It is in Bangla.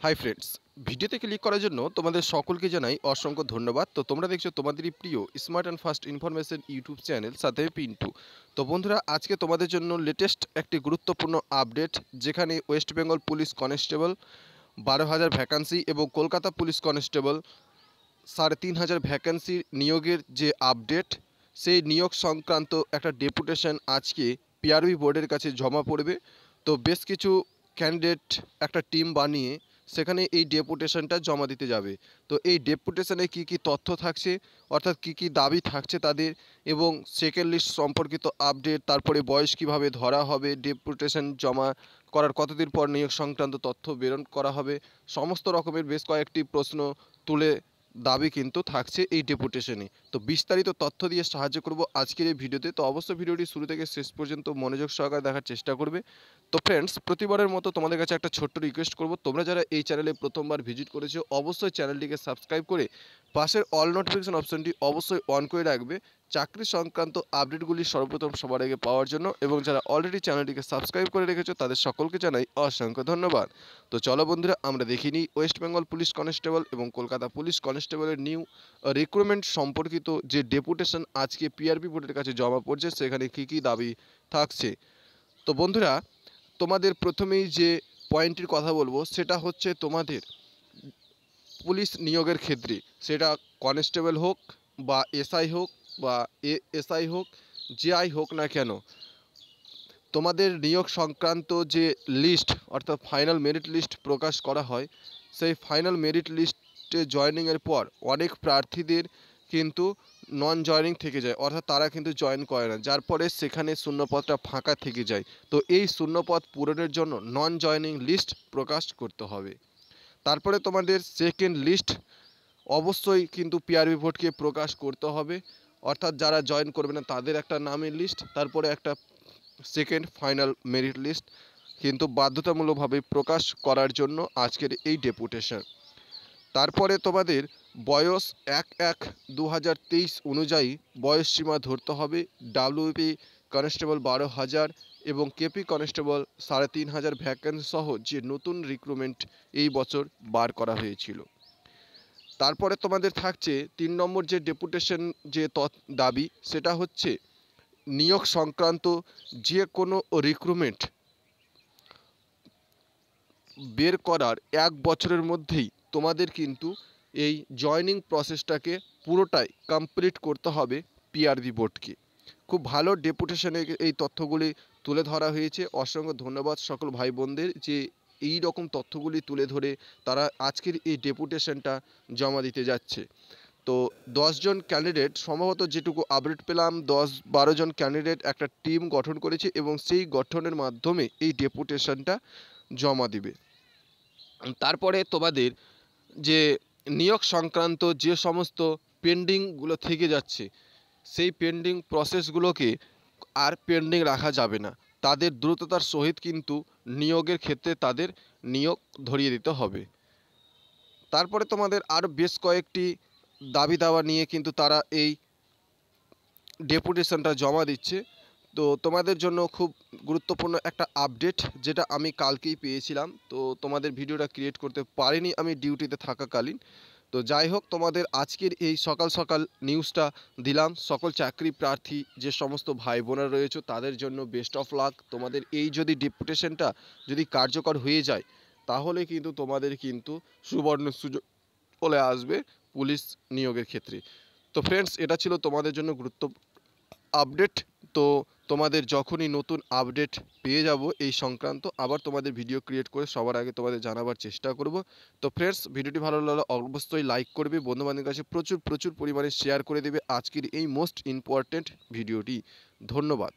হাই ফ্রেন্ডস, ভিডিওতে ক্লিক করার জন্য তোমাদের সকলকে জানাই অসংখ্য ধন্যবাদ। তো তোমরা দেখছো তোমাদেরই প্রিয় smart and fast information YouTube channel, সাথে আমি পিন্টু। তো বন্ধুরা, আজকে তোমাদের জন্য লেটেস্ট একটি গুরুত্বপূর্ণ আপডেট, যেখানে West Bengal police constable 12,000 vacancy এবং কলকাতা পুলিশ কনস্টেবল 3,500 ভ্যাকান্সির নিয়োগের যে আপডেট, সেই নিয়োগ সংক্রান্ত একটা ডেপুটেশন আজকে পিআরবি বোর্ডের কাছে জমা পড়বে। তো বেশ কিছু ক্যান্ডিডেট একটা টিম বানিয়ে সেখানে এই ডেপুটেশনটা জমা দিতে যাবে। তো এই ডেপুটেশনে কি কি তথ্য থাকছে, অর্থাৎ কি কি দাবি থাকছে তাদের, এবং সেকেন্ড লিস্ট সম্পর্কিত আপডেট, তারপরে বয়স কিভাবে ধরা হবে, ডেপুটেশন জমা করার কতদিন পর নিয়োগ সংক্রান্ত তথ্য প্রেরণ করা হবে, সমস্ত রকমের বেশ কয়েকটি প্রশ্ন তুলে দাবি কিন্তু থাকছে এই ডেপুটেশনে। তো বিস্তারিত তথ্য দিয়ে সাহায্য করব আজকের এই ভিডিওতে। তো অবশ্যই ভিডিওটি শুরু থেকে শেষ পর্যন্ত মনোযোগ সহকারে দেখার চেষ্টা করবে। তো ফ্রেন্ডস, প্রতিবারের মতো তোমাদের কাছে একটা ছোট্ট রিকোয়েস্ট করব, তোমরা যারা এই চ্যানেলে প্রথমবার ভিজিট করেছো অবশ্যই চ্যানেলটিকে সাবস্ক্রাইব করে পাশের অল নোটিফিকেশন অপশনটি অবশ্যই অন করে রাখবে চাকরি সংক্রান্ত আপডেটগুলি সর্বপ্রথম সবার আগে পাওয়ার জন্য। এবং যারা অলরেডি চ্যানেলটিকে সাবস্ক্রাইব করে রেখেছো তাদের সকলকে জানাই অসংখ্য ধন্যবাদ। তো চলো বন্ধুরা, আমরা দেখে নিই ওয়েস্ট বেঙ্গল পুলিশ কনস্টেবল এবং কলকাতা পুলিশ কনস্টেবলের নিউ রিক্রুটমেন্ট সম্পর্কিত যে ডেপুটেশন আজকে পিআরবি বোর্ডের কাছে জমা পড়ছে, সেখানে কী কী দাবি থাকছে। তো বন্ধুরা, তোমাদের প্রথমেই যে পয়েন্টটির কথা বলবো সেটা হচ্ছে, তোমাদের পুলিশ নিয়োগের ক্ষেত্রে সেটা কনস্টেবল হোক বা এসআই হোক বা এএসআই হোক, যেআই হোক না কেন, তোমাদের নিয়োগ সংক্রান্ত যে লিস্ট, অর্থাৎ ফাইনাল মেরিট লিস্ট প্রকাশ করা হয়, সেই ফাইনাল মেরিট লিস্টে জয়েনিংয়ের পর অনেক প্রার্থীদের কিন্তু নন জয়েনিং থেকে যায়, অর্থাৎ তারা কিন্তু জয়েন করে না, যার ফলে সেখানে শূন্যপদটা ফাঁকা থেকে যায়। তো এই শূন্যপদ পূরণের জন্য নন জয়েনিং লিস্ট প্রকাশ করতে হবে। তারপরে তোমাদের সেকেন্ড লিস্ট অবশ্যই কিন্তু পিআরবি বোর্ডকে প্রকাশ করতে হবে, অর্থাৎ যারা জয়েন করবে না তাদের একটা নামের লিস্ট, তারপরে একটা সেকেন্ড ফাইনাল মেরিট লিস্ট কিন্তু বাধ্যতামূলকভাবে প্রকাশ করার জন্য আজকের এই ডেপুটেশন। তারপরে তোমাদের বয়স 1/1/2023 অনুযায়ী বয়স সীমা ধরতে হবে। ডাব্লিউপি কনস্টেবল 12,000 এবং কেপি কনস্টেবল 3,500 ভ্যাকেন্সি সহ যে নতুন রিক্রুটমেন্ট এই বছর বার করা হয়েছিল। তারপরে তোমাদের থাকছে 3 নম্বর যে ডেপুটেশন যে দাবি, সেটা হচ্ছে নিয়োগ সংক্রান্ত যে কোনো রিক্রুটমেন্ট বের করার 1 বছরের মধ্যেই তোমাদের কিন্তু এই জয়নিং প্রসেসটাকে পুরোটাই কমপ্লিট করতে হবে পিআরবি বোর্ডকে। খুব ভালো ডেপুটেশনে এই তথ্যগুলি তুলে ধরা হয়েছে। অসংখ্য ধন্যবাদ সকল ভাই বোনদের যে এই রকম তথ্যগুলি তুলে ধরে তারা আজকের এই ডেপুটেশনটা জমা দিতে যাচ্ছে। তো 10 জন ক্যান্ডিডেট, সম্ভবত যেটুকু আপডেট পেলাম, 10-12 জন ক্যান্ডিডেট একটা টিম গঠন করেছে এবং সেই গঠনের মাধ্যমে এই ডেপুটেশনটা জমা দিবে। তারপরে তোমাদের যে নিয়োগ সংক্রান্ত যে সমস্ত পেন্ডিংগুলো থেকে যাচ্ছে, সেই পেন্ডিং প্রসেসগুলোকে আর পেন্ডিং রাখা যাবে না, তাদের দ্রুততার সহিত কিন্তু নিয়োগের ক্ষেত্রে তাদের নিয়োগ ধরিয়ে দিতে হবে। তারপরে তোমাদের আরও বেশ কয়েকটি দাবি দাওয়া নিয়ে কিন্তু তারা এই ডেপুটেশনটা জমা দিচ্ছে। তো তোমাদের জন্য খুব গুরুত্বপূর্ণ একটা আপডেট, যেটা আমি কালকেই পেয়েছিলাম। তো তোমাদের ভিডিওটা ক্রিয়েট করতে পারিনি আমি ডিউটিতে থাকাকালীন। তো যাই হোক, তোমাদের আজকের এই সকাল সকাল নিউজটা দিলাম। সকল চাকরি প্রার্থী যে সমস্ত ভাই বোনেরা রয়েছে তাদের জন্য বেস্ট অফ লাক। তোমাদের এই যদি ডেপুটেশনটা যদি কার্যকর হয়ে যায়, তাহলে কিন্তু তোমাদের কিন্তু সুবর্ণ সুযোগ চলে আসবে পুলিশ নিয়োগের ক্ষেত্রে। তো ফ্রেন্ডস, এটা ছিল তোমাদের জন্য গুরুত্ব আপডেট। তো তোমাদের যখনই নতুন আপডেট পেয়ে যাব এই সংক্রান্ত, আবার তোমাদের ভিডিও ক্রিয়েট করে সবার আগে তোমাদের জানাবার চেষ্টা করব। তো ফ্রেন্ডস, ভিডিওটি ভালো লাগলে অবশ্যই লাইক করবে, বন্ধুবান্ধবের কাছে প্রচুর প্রচুর পরিমাণে শেয়ার করে দেবে আজকের এই মোস্ট ইম্পর্ট্যান্ট ভিডিওটি। ধন্যবাদ।